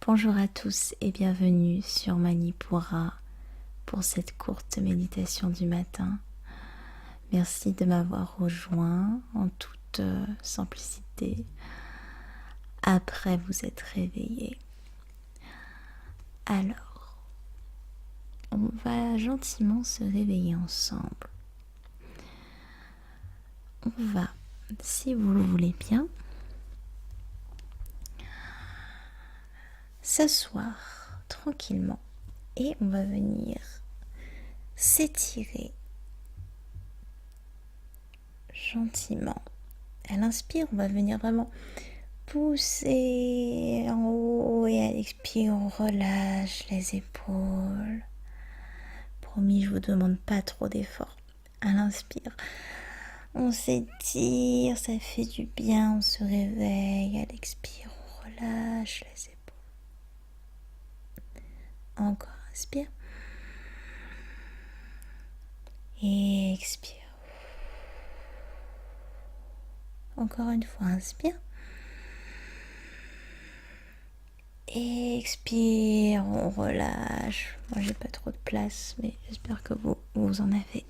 Bonjour à tous et bienvenue sur Manipura pour cette courte méditation du matin. Merci de m'avoir rejoint en toute simplicité après vous être réveillé. Alors, on va gentiment se réveiller ensemble. On va, si vous le voulez bien, s'asseoir tranquillement et on va venir s'étirer gentiment. À l'inspire, on va venir vraiment pousser en haut et à l'expire, on relâche les épaules. Promis, je vous demande pas trop d'efforts. À l'inspire, on s'étire, ça fait du bien, on se réveille. À l'expire, on relâche les épaules. Encore inspire. Et expire. Encore une fois, inspire. Et expire, on relâche. Moi, j'ai pas trop de place, mais j'espère que vous en avez.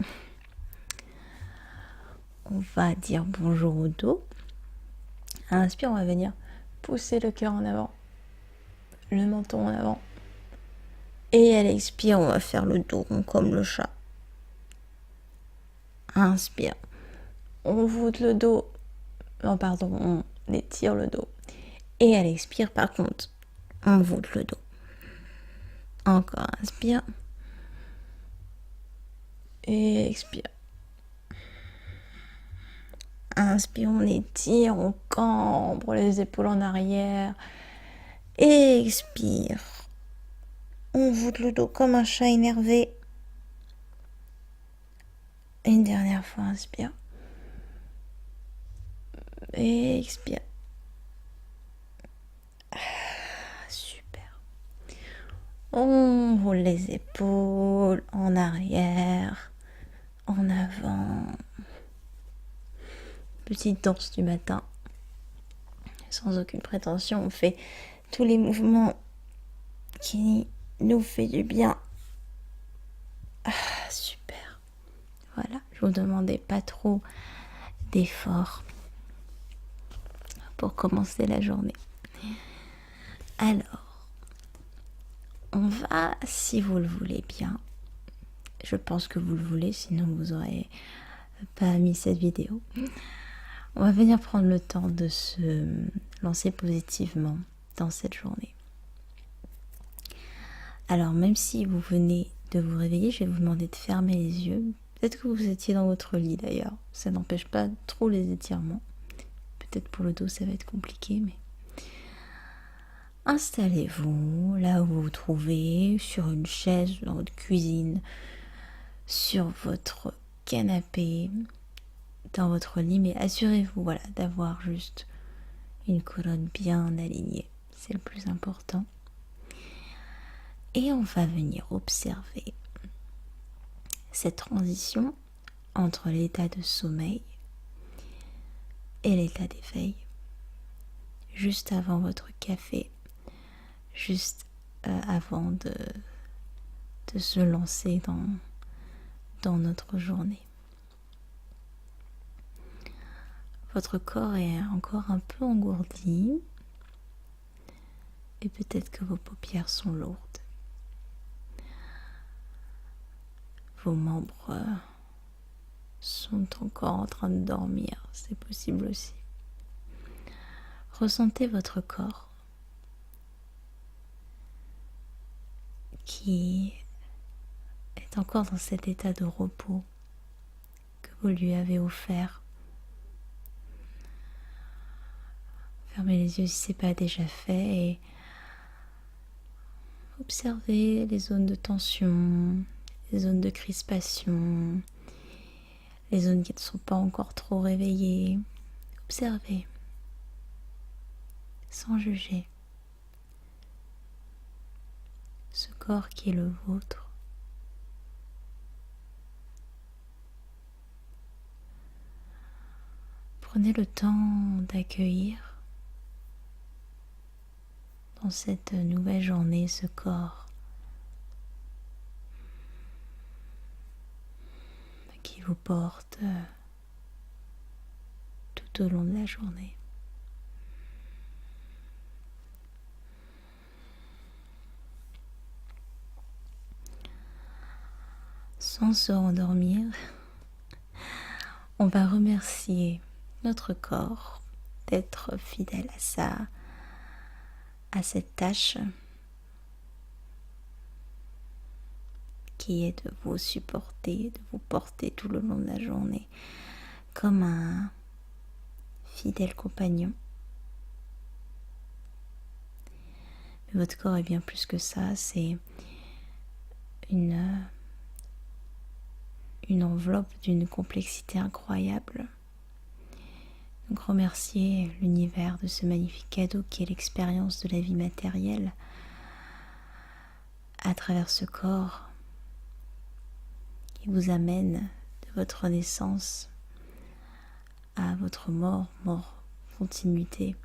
On va dire bonjour au dos. À l'inspire, on va venir pousser le cœur en avant, le menton en avant. Et à l'expire, on va faire le dos rond comme le chat. Inspire. On voûte le dos. Non, pardon, on étire le dos. Et à l'expire, par contre, on voûte le dos. Encore inspire. Et expire. Inspire, on étire, on cambre les épaules en arrière. Et expire. On voûte le dos comme un chat énervé. Une dernière fois, inspire. Et expire. Super. On roule les épaules en arrière, en avant. Petite danse du matin. Sans aucune prétention, on fait tous les mouvements qui nous fait du bien. Super. Voilà, je vous demandais pas trop d'efforts pour commencer la journée. Alors, on va, si vous le voulez bien, je pense que vous le voulez, sinon vous aurez pas mis cette vidéo. On va venir prendre le temps de se lancer positivement dans cette journée. Alors, même si vous venez de vous réveiller, je vais vous demander de fermer les yeux. Peut-être que vous étiez dans votre lit d'ailleurs. Ça n'empêche pas trop les étirements. Peut-être pour le dos, ça va être compliqué, mais... Installez-vous là où vous vous trouvez, sur une chaise, dans votre cuisine, sur votre canapé, dans votre lit, mais assurez-vous voilà, d'avoir juste une colonne bien alignée. C'est le plus important. Et on va venir observer cette transition entre l'état de sommeil et l'état d'éveil. Juste avant votre café, juste avant de se lancer dans notre journée. Votre corps est encore un peu engourdi et peut-être que vos paupières sont lourdes. Vos membres sont encore en train de dormir, c'est possible aussi. Ressentez votre corps qui est encore dans cet état de repos que vous lui avez offert. Fermez les yeux si ce n'est pas déjà fait et observez les zones de tension, les zones de crispation, les zones qui ne sont pas encore trop réveillées. Observez, sans juger, ce corps qui est le vôtre. Prenez le temps d'accueillir dans cette nouvelle journée, ce corps qui vous porte tout au long de la journée. Sans se rendormir, on va remercier notre corps d'être fidèle à cette tâche qui est de vous supporter, de vous porter tout le long de la journée comme un fidèle compagnon. Mais votre corps est bien plus que ça, c'est une enveloppe d'une complexité incroyable. Donc remercier l'univers de ce magnifique cadeau qui est l'expérience de la vie matérielle à travers ce corps qui vous amène de votre naissance à votre mort continuité,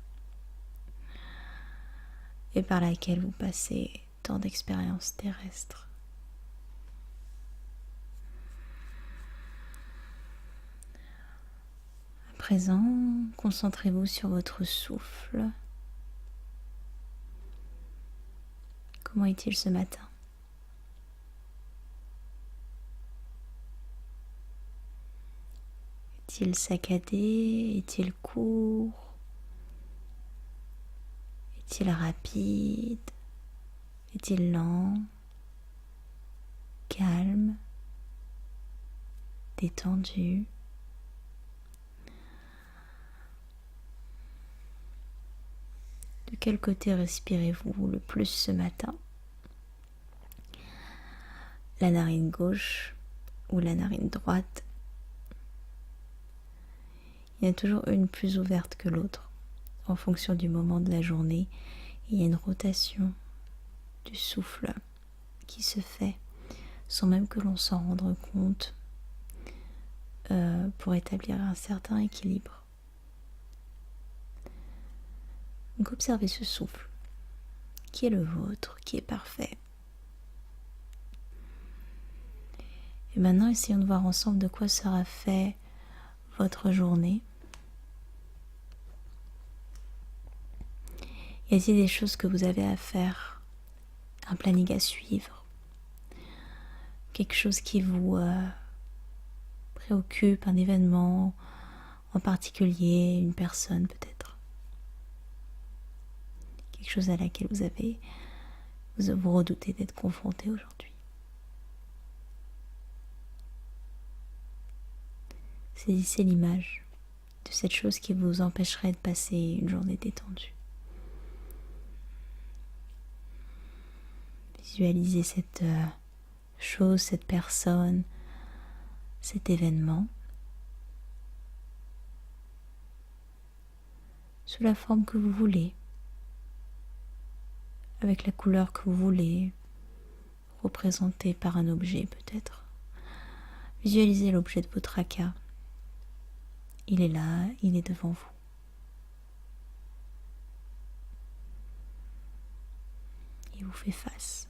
et par laquelle vous passez tant d'expériences terrestres. À présent, concentrez-vous sur votre souffle. Comment est-il ce matin ? Est-il saccadé ? Est-il court ? Est-il rapide ? Est-il lent ? Calme ? Détendu ? De quel côté respirez-vous le plus ce matin ? La narine gauche ou la narine droite ? Il y en a toujours une plus ouverte que l'autre. En fonction du moment de la journée, il y a une rotation du souffle qui se fait sans même que l'on s'en rende compte pour établir un certain équilibre. Donc observez ce souffle qui est le vôtre, qui est parfait. Et maintenant, essayons de voir ensemble de quoi sera fait votre journée. Y a-t-il des choses que vous avez à faire, un planning à suivre, quelque chose qui vous préoccupe, un événement en particulier, une personne peut-être, quelque chose à laquelle vous redoutez d'être confronté aujourd'hui. Saisissez l'image de cette chose qui vous empêcherait de passer une journée détendue. Visualisez cette chose, cette personne, cet événement sous la forme que vous voulez, avec la couleur que vous voulez, représentée par un objet peut-être. Visualisez l'objet de votre tracas. Il est là, il est devant vous. Il vous fait face.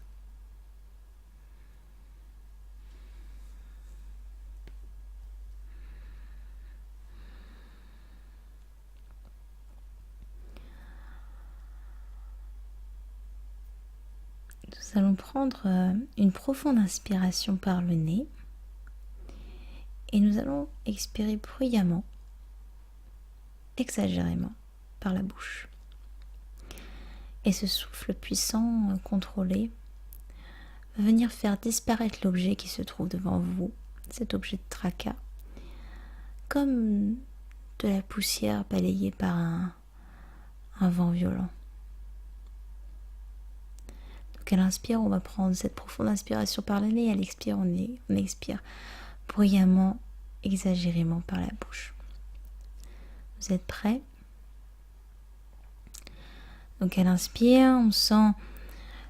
Nous allons prendre une profonde inspiration par le nez et nous allons expirer bruyamment, exagérément, par la bouche. Et ce souffle puissant, contrôlé, va venir faire disparaître l'objet qui se trouve devant vous, cet objet de tracas, comme de la poussière balayée par un vent violent. Donc à l'inspire, on va prendre cette profonde inspiration par le nez, et à l'expire, on expire bruyamment, exagérément par la bouche. Vous êtes prêts ? Donc à l'inspire, on sent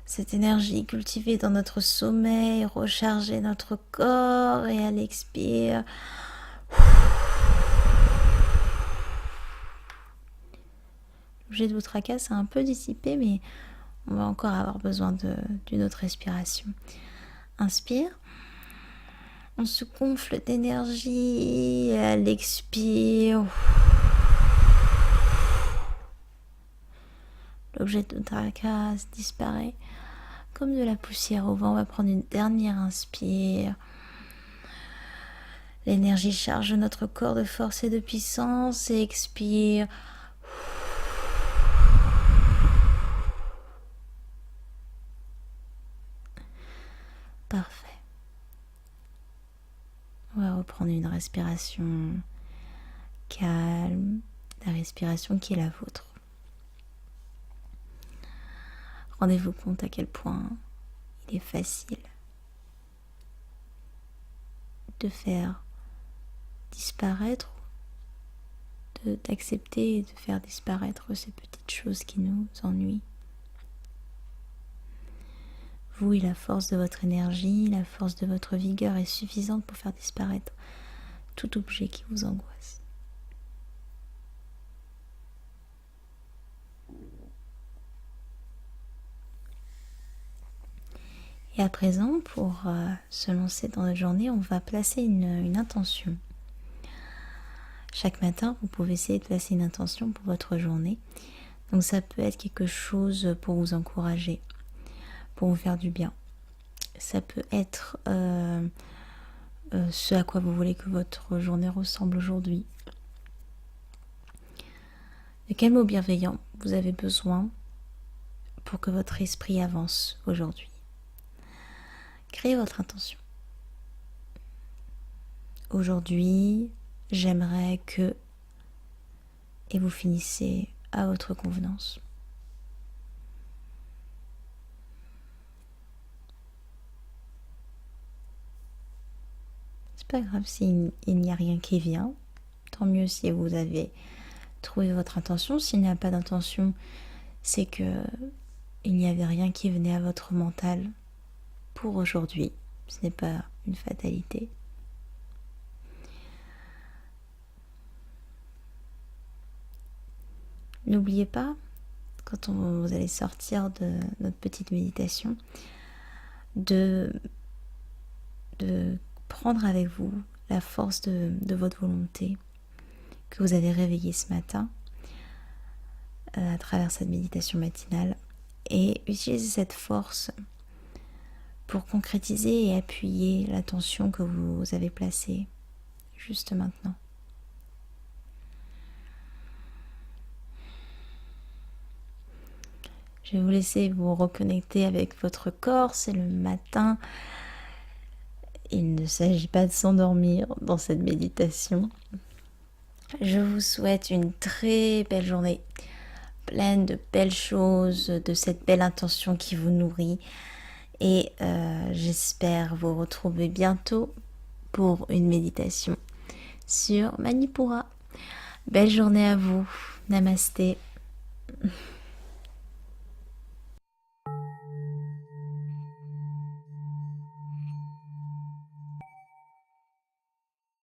cette énergie cultivée dans notre sommeil, recharger notre corps, et à l'expire, l'objet de votre tracas s'est un peu dissipé, mais on va encore avoir besoin d'une autre respiration. Inspire. On se gonfle d'énergie et à l'expire, l'objet de tracas disparaît comme de la poussière au vent. On va prendre une dernière inspire. L'énergie charge notre corps de force et de puissance et expire. Parfait. On va reprendre une respiration calme, la respiration qui est la vôtre. Rendez-vous compte à quel point il est facile de faire disparaître, d'accepter et de faire disparaître ces petites choses qui nous ennuient. Vous et la force de votre énergie, la force de votre vigueur est suffisante pour faire disparaître tout objet qui vous angoisse. Et à présent, pour se lancer dans notre journée, on va placer une intention. Chaque matin, vous pouvez essayer de placer une intention pour votre journée. Donc ça peut être quelque chose pour vous encourager, pour vous faire du bien. Ça peut être ce à quoi vous voulez que votre journée ressemble aujourd'hui. De quel mot bienveillant vous avez besoin pour que votre esprit avance aujourd'hui? Créez votre intention. Aujourd'hui, j'aimerais que... Et vous finissez à votre convenance. C'est pas grave s'il n'y a rien qui vient. Tant mieux si vous avez trouvé votre intention. S'il n'y a pas d'intention, c'est que il n'y avait rien qui venait à votre mental pour aujourd'hui. Ce n'est pas une fatalité. N'oubliez pas, quand vous allez sortir de notre petite méditation, de prendre avec vous la force de votre volonté que vous avez réveillée ce matin à travers cette méditation matinale et utiliser cette force pour concrétiser et appuyer l'attention que vous avez placée juste maintenant. Je vais vous laisser vous reconnecter avec votre corps, c'est le matin. Il ne s'agit pas de s'endormir dans cette méditation. Je vous souhaite une très belle journée, pleine de belles choses, de cette belle intention qui vous nourrit. Et j'espère vous retrouver bientôt pour une méditation sur Manipura. Belle journée à vous. Namasté.